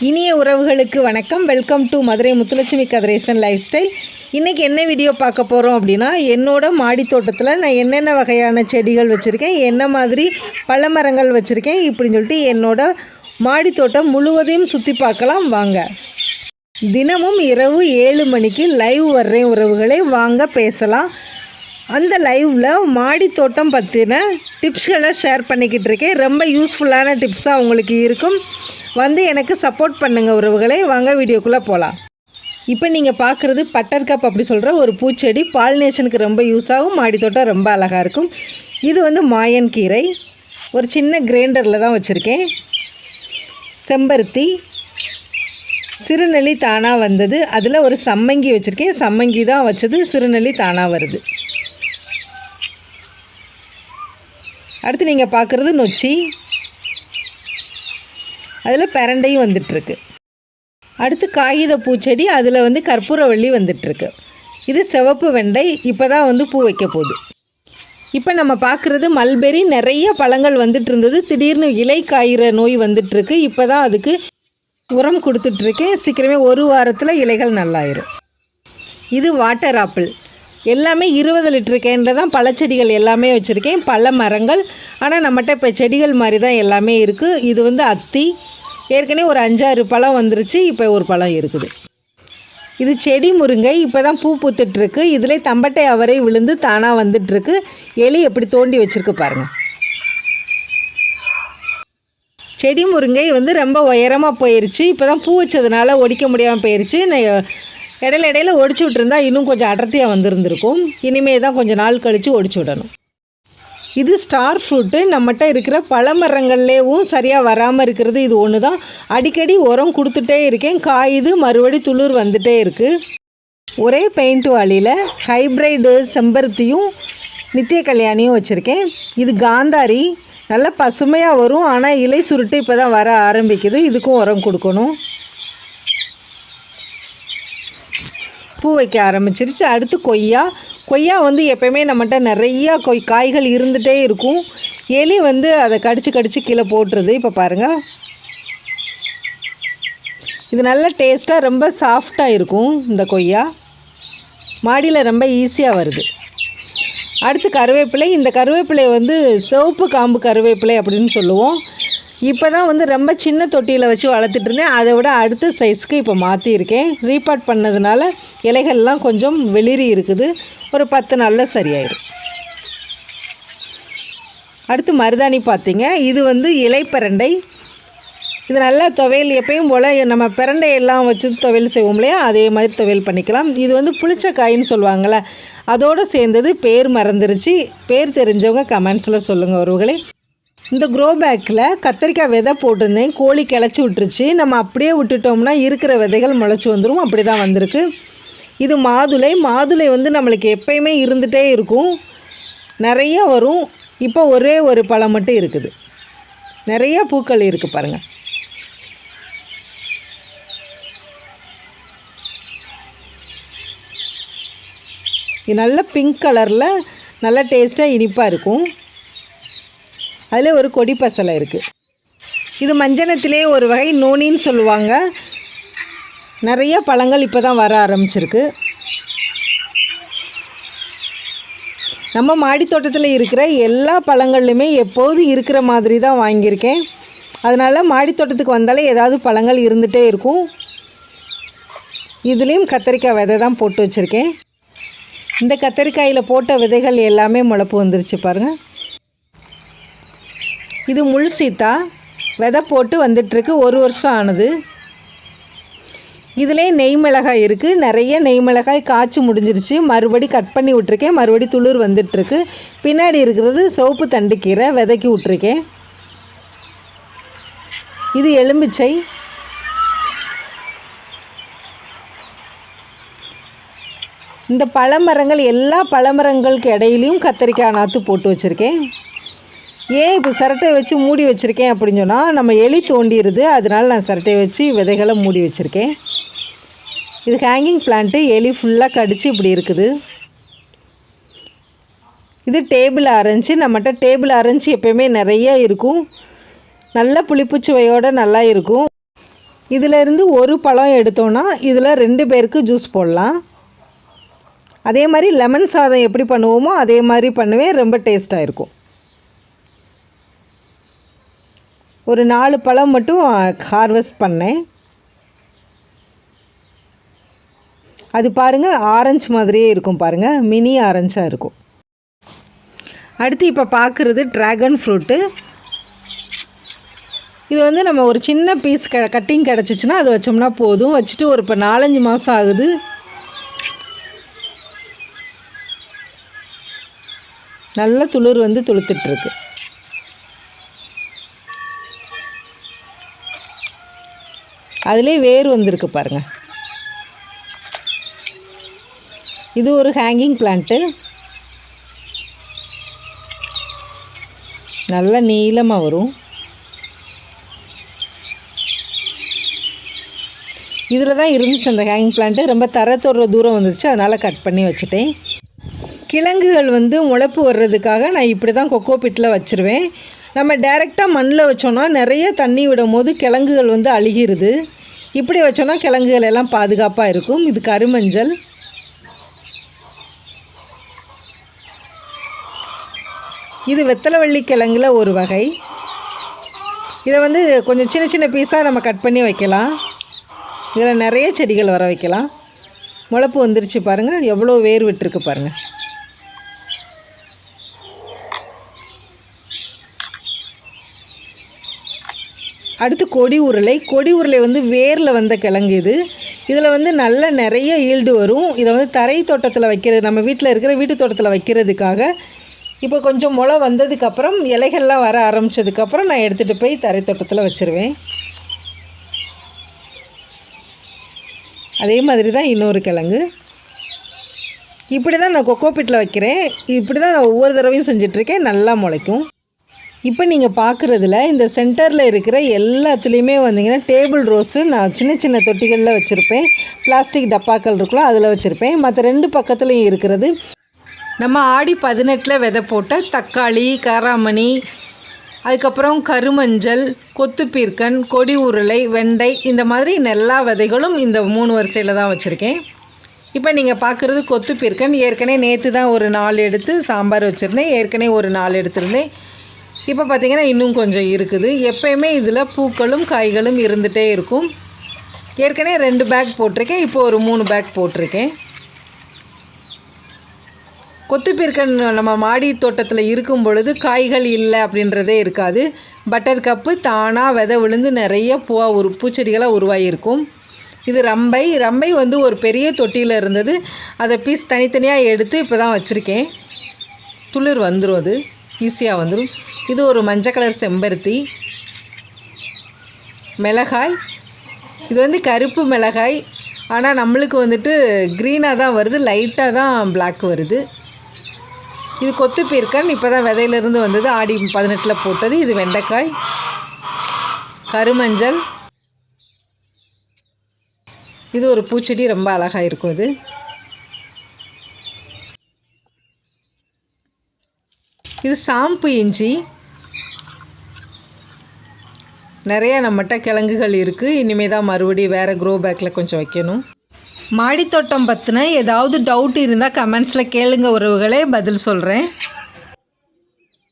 இனிய உறவுகளுக்கு வணக்கம். Welcome to Madurai Muthulakshmi Kathiresan life style. இன்றைக்கி என்ன வீடியோ பார்க்க போகிறோம் அப்படின்னா, என்னோடய மாடி தோட்டத்தில் நான் என்னென்ன வகையான செடிகள் வச்சுருக்கேன், என்ன மாதிரி பழ மரங்கள் வச்சுருக்கேன் இப்படின்னு சொல்லிட்டு என்னோடய மாடி தோட்டம் முழுவதையும் சுற்றி பார்க்கலாம் வாங்க. தினமும் இரவு 7 மணிக்கு லைவ் வர்றேன் உறவுகளை, வாங்க பேசலாம். அந்த லைவில் மாடி தோட்டம் பற்றின டிப்ஸ்களை ஷேர் பண்ணிக்கிட்டு இருக்கேன். ரொம்ப யூஸ்ஃபுல்லான டிப்ஸாக உங்களுக்கு இருக்கும். வந்து எனக்கு சப்போர்ட் பண்ணுங்கள் உறவுகளை. வாங்க வீடியோக்குள்ளே போகலாம். இப்போ நீங்கள் பார்க்குறது பட்டர்கப் அப்படி சொல்கிற ஒரு பூச்செடி. பாலினேஷனுக்கு ரொம்ப யூஸ் ஆகும். மாடி தோட்டம் ரொம்ப அழகாக இருக்கும். இது வந்து மாயன் கீரை, ஒரு சின்ன கிரைண்டரில் தான் வச்சுருக்கேன். செம்பருத்தி, சிறுநெல்லி தானாக வந்தது. அதில் ஒரு சம்மங்கி வச்சுருக்கேன். சம்மங்கி தான் வச்சது, சிறுநெல்லி தானாக வருது. அடுத்து நீங்கள் பார்க்குறது நொச்சி, அதில் பிரண்டையும் வந்துட்டுருக்கு. அடுத்து காகித பூச்செடி, அதில் வந்து கற்பூரவள்ளி வந்துட்டுருக்கு. இது சிவப்பு வெண்டை, இப்போ தான் வந்து பூ வைக்க போகுது. இப்போ நம்ம பார்க்குறது மல்பெரி. நிறைய பழங்கள் வந்துட்டு இருந்தது, திடீர்னு இலை காய்கிற நோய் வந்துட்டுருக்கு. இப்போ தான் அதுக்கு உரம் கொடுத்துட்ருக்கேன். சீக்கிரமே ஒரு வாரத்தில் இலைகள் நல்லாயிரும். இது வாட்டர் ஆப்பிள். எல்லாமே 20 லிட்டர் கேனில் தான் பழச்செடிகள் எல்லாமே வச்சுருக்கேன். பழ மரங்கள், ஆனால் நம்மகிட்ட இப்போ செடிகள் மாதிரி தான் எல்லாமே இருக்குது. இது வந்து அத்தி. ஏற்கனவே ஒரு 5-6 பழம் வந்துருச்சு, இப்போ ஒரு பழம் இருக்குது. இது செடி முருங்கை, இப்போ தான் பூ பூத்துட்ருக்கு. இதில் தம்பட்டை அவரை விழுந்து தானாக வந்துட்டுருக்கு. எலி எப்படி தோண்டி வச்சுருக்கு பாருங்கள். செடி முருங்கை வந்து ரொம்ப உயரமாக போயிடுச்சு. இப்போ தான் பூ வச்சதுனால ஒடிக்க முடியாமல் போயிடுச்சு. இடையில ஒடிச்சு விட்டுருந்தா இன்னும் கொஞ்சம் அடர்த்தியாக வந்துருந்துருக்கும். இனிமேல் தான் கொஞ்சம் நாள் கழித்து ஒடிச்சு விடணும். இது ஸ்டார் ஃப்ரூட்டு. நம்மகிட்ட இருக்கிற பழமரங்கள்லேயும் சரியாக வராமல் இருக்கிறது இது ஒன்று தான். அடிக்கடி உரம் கொடுத்துட்டே இருக்கேன். காயுது, மறுபடி துளிர் வந்துகிட்டே இருக்குது. ஒரே பெயிண்ட் வாளியில் ஹைப்ரைடு செம்பருத்தியும் நித்திய கல்யாணியும் வச்சுருக்கேன். இது காந்தாரி, நல்லா பசுமையாக வரும். ஆனால் இலை சுருட்டு இப்போ தான் வர ஆரம்பிக்குது. இதுக்கும் உரம் கொடுக்கணும். பூ வைக்க ஆரம்பிச்சிருச்சு. அடுத்து கொய்யா வந்து எப்போயுமே நம்மகிட்ட நிறையா காய்கள் இருந்துகிட்டே இருக்கும். எலி வந்து அதை கடிச்சு கீழே போட்டுருது. இப்போ பாருங்கள், இது நல்ல டேஸ்ட்டாக ரொம்ப சாஃப்டாக இருக்கும். இந்த கொய்யா மாடியில் ரொம்ப ஈஸியாக வருது. அடுத்து கருவேப்பிலை. இந்த கருவேப்பிலை வந்து சிவப்பு காம்பு கருவேப்பிலை அப்படின்னு சொல்லுவோம். இப்போ தான் வந்து ரொம்ப சின்ன தொட்டியில் வச்சு வளர்த்துட்டு இருந்தேன். அதை விட அடுத்த சைஸ்க்கு இப்போ மாற்றியிருக்கேன். ரீபாட் பண்ணதுனால இலைகள்லாம் கொஞ்சம் வெளிரி இருக்குது. ஒரு 10 நாளில் சரியாயிடும். அடுத்து மருதாணி பார்த்தீங்க. இது வந்து இலை பிரண்டை. இது நல்லா துவையல், எப்பயும் போல் நம்ம பிரண்டை எல்லாம் வச்சு துவையல் செய்வோம் இல்லையா, அதே மாதிரி துவையல் பண்ணிக்கலாம். இது வந்து புளிச்ச காயின்னு சொல்லுவாங்கள்ல, அதோடு சேர்ந்தது. பேர் மறந்துருச்சு. பேர் தெரிஞ்சவங்க கமெண்ட்ஸில் சொல்லுங்கள் உறவுகளே. இந்த க்ரோ பேக்கில் கத்திரிக்காய் விதை போட்டிருந்தேன். கோழி கிளச்சி விட்டுருச்சு. நம்ம அப்படியே விட்டுட்டோம்னா இருக்கிற விதைகள் முளைச்சி வந்துடும். அப்படி தான் வந்திருக்கு. இது மாதுளை வந்து நம்மளுக்கு எப்பயுமே இருந்துகிட்டே இருக்கும், நிறைய வரும். இப்போ ஒரே ஒரு பழம் மட்டும் இருக்குது. நிறைய பூக்கள் இருக்குது பாருங்கள். இது நல்ல பிங்க் கலரில் நல்ல டேஸ்ட்டாக இனிப்பாக இருக்கும். அதில் ஒரு கொடி பசலை இருக்குது. இது மஞ்சனத்திலே ஒரு வகை, நோனின்னு சொல்லுவாங்க. நிறைய பழங்கள் இப்போ தான் வர ஆரம்பிச்சிருக்கு. நம்ம மாடி தோட்டத்தில் இருக்கிற எல்லா பழங்கள்லையுமே எப்போது இருக்கிற மாதிரி தான் வாங்கியிருக்கேன். அதனால் மாடி தோட்டத்துக்கு வந்தாலே ஏதாவது பழங்கள் இருந்துகிட்டே இருக்கும். இதுலேயும் கத்திரிக்காய் விதை தான் போட்டு வச்சுருக்கேன். இந்த கத்திரிக்காயில் போட்ட விதைகள் எல்லாமே முளைப்பு வந்துருச்சு பாருங்கள். இது முள் சீத்தா, விதை போட்டு வந்துட்டுருக்கு. 1 வருஷம் ஆனது. இதிலே நெய் மிளகாய் இருக்குது. நிறைய நெய் மிளகாய் காய்ச்சி முடிஞ்சிருச்சு. மறுபடி கட் பண்ணி விட்ருக்கேன். மறுபடி துளிர் வந்துட்டுருக்கு. பின்னாடி இருக்கிறது சிவப்பு தண்டுக்கீரை, விதைக்கி விட்ருக்கேன். இது எலும்பிச்சை. இந்த பழமரங்கள், எல்லா பழமரங்களுக்கு இடையிலையும் கத்திரிக்காய் நாற்று போட்டு வச்சுருக்கேன். ஏன் இப்போ சிரட்டை வச்சு மூடி வச்சுருக்கேன் அப்படின்னு சொன்னால், நம்ம எலி தோண்டிடுது. அதனால் நான் சிரட்டையை வச்சு விதைகளை மூடி வச்சுருக்கேன். இது ஹேங்கிங் பிளான்ட்டு. எலி ஃபுல்லாக கடிச்சு இப்படி இருக்குது. இது டேபிள் ஆரஞ்சு. நம்மகிட்ட டேபிள் ஆரஞ்சு எப்போயுமே நிறைய இருக்கும். நல்ல புளிப்புச்சுவையோடு நல்லா இருக்கும். இதிலேருந்து ஒரு பழம் எடுத்தோன்னா இதில் 2 பேருக்கு ஜூஸ் போடலாம். அதே மாதிரி லெமன் சாதம் எப்படி பண்ணுவோமோ அதே மாதிரி பண்ணுவேன். ரொம்ப டேஸ்ட்டாக இருக்கும். ஒரு 4 பழம் மட்டும் ஹார்வெஸ்ட் பண்ணேன். அது பாருங்கள் ஆரஞ்சு மாதிரியே இருக்கும் பாருங்கள், மினி ஆரஞ்சாக இருக்கும். அடுத்து இப்போ பார்க்குறது ட்ராகன் ஃப்ரூட்டு. இது வந்து நம்ம ஒரு சின்ன பீஸ் கட்டிங் கிடச்சிச்சின்னா அது வச்சோம்னா போதும். வச்சுட்டு ஒரு இப்போ 4-5 மாதம் ஆகுது. நல்ல துளிர் வந்து துளுத்துட்ருக்கு. அதிலே வேர் வந்திருக்கு பாருங்கள். இது ஒரு ஹேங்கிங் பிளான்ட்டு. நல்ல நீளமாக வரும். இதில் தான் இருந்துச்சு அந்த ஹேங்கிங் பிளான்ட்டு. ரொம்ப தரத்தோட தூரம் வந்துருச்சு, அதனால் கட் பண்ணி வச்சுட்டேன். கிழங்குகள் வந்து முளைப்பு வர்றதுக்காக நான் இப்படி தான் கொக்கோ பிட்டில் வச்சுருவேன். நம்ம டைரெக்டாக மண்ணில் வச்சோன்னா நிறைய தண்ணி விடும் போது கிழங்குகள் வந்து அழுகிடுது. இப்படி வச்சோன்னா கிழங்குகள் எல்லாம் பாதுகாப்பாக இருக்கும். இது கருமஞ்சள். இது வெத்தலைவள்ளி கிழங்குல ஒரு வகை. இதை வந்து கொஞ்சம் சின்ன சின்ன பீஸாக நம்ம கட் பண்ணி வைக்கலாம். இதில் நிறைய செடிகள் வர வைக்கலாம். முளைப்பு வந்துருச்சு பாருங்கள், எவ்வளோ வேர் விட்டுருக்கு பாருங்கள். அடுத்து கொடி உருளை. கொடி உருளை வந்து வேரில் வந்த கிழங்கு இது. இதில் வந்து நல்ல நிறைய ஈல்டு வரும். இதை வந்து தரை தோட்டத்தில் வைக்கிறது, நம்ம வீட்டில் இருக்கிற வீட்டு தோட்டத்தில் வைக்கிறதுக்காக இப்போ கொஞ்சம் முளை வந்ததுக்கப்புறம் இலைகள்லாம் வர ஆரம்பித்ததுக்கப்புறம் நான் எடுத்துகிட்டு போய் தரை தோட்டத்தில் வச்சுருவேன். அதே மாதிரி தான் இன்னொரு கிழங்கு. இப்படி தான் நான் கொக்கோ பிட்டில் வைக்கிறேன். இப்படி தான் நான் ஒவ்வொரு தடவையும் செஞ்சிட்ருக்கேன். நல்லா முளைக்கும். இப்போ நீங்கள் பார்க்குறதுல இந்த சென்டரில் இருக்கிற எல்லாத்துலேயுமே வந்தீங்கன்னா டேபிள் ரோஸு நான் சின்ன சின்ன தொட்டிகளில் வச்சுருப்பேன். பிளாஸ்டிக் டப்பாக்கள் இருக்குல்ல அதில் வச்சுருப்பேன். மற்ற 2 பக்கத்துலையும் இருக்கிறது நம்ம ஆடி 18 விதை போட்ட தக்காளி, காராமணி, அதுக்கப்புறம் கருமஞ்சள், கொத்துப்பீர்க்கன், கொடி உருளை, வெண்டை, இந்த மாதிரி எல்லா விதைகளும் இந்த 3 வரிசையில் தான் வச்சுருக்கேன். இப்போ நீங்கள் பார்க்குறது கொத்துப்பீர்க்கன். ஏற்கனவே நேற்று தான் ஒரு 4 எடுத்து சாம்பார் வச்சுருந்தேன். ஏற்கனவே ஒரு 4 எடுத்திருந்தேன். இப்போ பார்த்திங்கன்னா இன்னும் கொஞ்சம் இருக்குது. எப்போயுமே இதில் பூக்களும் காய்களும் இருந்துகிட்டே இருக்கும். ஏற்கனவே 2 பேக் போட்டிருக்கேன். இப்போ ஒரு 3 பேக் போட்டிருக்கேன். கொத்துப்பீர்க்கன் நம்ம மாடி தோட்டத்தில் இருக்கும் பொழுது காய்கள் இல்லை அப்படின்றதே இருக்காது. பட்டர் கப்பு தானாக விதை விழுந்து நிறைய பூச்செடிகளாக உருவாகியிருக்கும். இது ரம்பை. ரம்பை வந்து ஒரு பெரிய தொட்டியில் இருந்தது. அதை பீஸ் தனித்தனியாக எடுத்து இப்போ தான் வச்சுருக்கேன். துளிர் வந்துடும், அது ஈஸியாக வந்துடும். இது ஒரு மஞ்சள் கலர் செம்பருத்தி. மிளகாய். இது வந்து கருப்பு மிளகாய். ஆனால் நம்மளுக்கு வந்துட்டு க்ரீனாக தான் வருது, லைட்டாக தான் பிளாக் வருது. இது கொத்துப்பீர்க்கன். இப்போ தான் விதையிலேருந்து வந்தது, ஆடி 18 போட்டது. இது வெண்டைக்காய். கருமஞ்சள். இது ஒரு பூச்செடி, ரொம்ப அழகாக இருக்கும். இது சாம்பு இஞ்சி. நிறைய நம்மகிட்ட கிழங்குகள் இருக்குது. இனிமேல் தான் மறுபடியும் வேறு க்ரோ பேக்கில் கொஞ்சம் வைக்கணும். மாடித்தோட்டம் பற்றின ஏதாவது டவுட் இருந்தால் கமெண்ட்ஸில் கேளுங்க உறவுகளே, பதில் சொல்கிறேன்.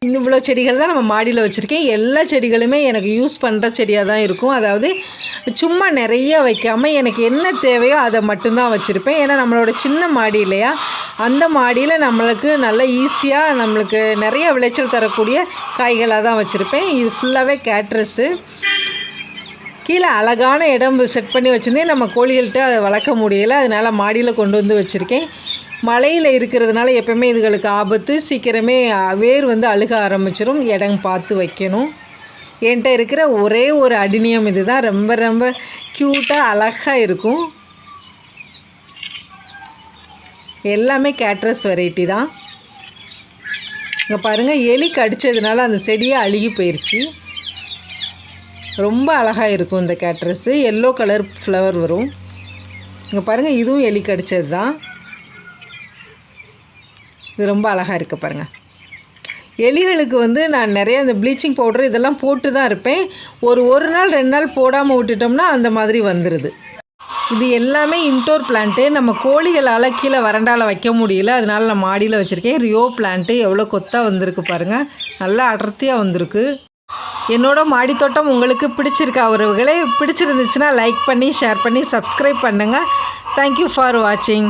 இவ்வளோ செடிகள் தான் நம்ம மாடியில் வச்சுருக்கேன். எல்லா செடிகளுமே எனக்கு யூஸ் பண்ணுற செடியாக தான் இருக்கும். அதாவது சும்மா நிறைய வைக்காமல் எனக்கு என்ன தேவையோ அதை மட்டும்தான் வச்சுருப்பேன். ஏன்னா நம்மளோட சின்ன மாடி இல்லையா, அந்த மாடியில் நம்மளுக்கு நல்ல ஈஸியாக நம்மளுக்கு நிறைய விளைச்சல் தரக்கூடிய காய்களாக தான் வச்சுருப்பேன். இது ஃபுல்லாகவே கேட்ரஸு. கீழே அழகான இடம் செட் பண்ணி வச்சுருந்தேன். நம்ம கோழிகள்கிட்ட அதை வளர்க்க முடியலை, அதனால் மாடியில் கொண்டு வந்து வச்சுருக்கேன். மழையில் இருக்கிறதுனால எப்போயுமே இதுகளுக்கு ஆபத்து. சீக்கிரமே வேர் வந்து அழுக ஆரம்பிச்சிடும். இடம் பார்த்து வைக்கணும். என்கிட்ட இருக்கிற ஒரே ஒரு அடினியம் இது தான். ரொம்ப ரொம்ப க்யூட்டாக அழகாக இருக்கும். எல்லாமே கேட்ரஸ் வெரைட்டி தான். இங்கே பாருங்கள், எலி கடித்ததுனால அந்த செடியை அழுகி போயிடுச்சு. ரொம்ப அழகாக இருக்கும் இந்த கேட்ரஸ்ஸு. எல்லோ கலர் ஃப்ளவர் வரும். இங்கே பாருங்கள், இதுவும் எலி கடித்தது தான். இது ரொம்ப அழகாக இருக்குது பாருங்கள். எலிகளுக்கு வந்து நான் நிறைய இந்த ப்ளீச்சிங் பவுடர் இதெல்லாம் போட்டு தான் இருப்பேன். ஒரு நாள் 2 நாள் போடாமல் விட்டுட்டோம்னா அந்த மாதிரி வந்துடுது. இது எல்லாமே இன்டோர் பிளான்ட்டு. நம்ம கோழிகளால் கீழே வறண்டாவில் வைக்க முடியல, அதனால நான் மாடியில் வச்சுருக்கேன். ரியோ பிளான்ட்டு எவ்வளோ கொத்தாக வந்திருக்கு பாருங்கள், நல்லா அடர்த்தியாக வந்திருக்கு. என்னோட மாடித்தோட்டம் உங்களுக்கு பிடிச்சிருக்கா உறவுகளே? பிடிச்சிருந்துச்சுன்னா லைக் பண்ணி ஷேர் பண்ணி சப்ஸ்கிரைப் பண்ணுங்கள். தேங்க்யூ ஃபார் வாட்சிங்.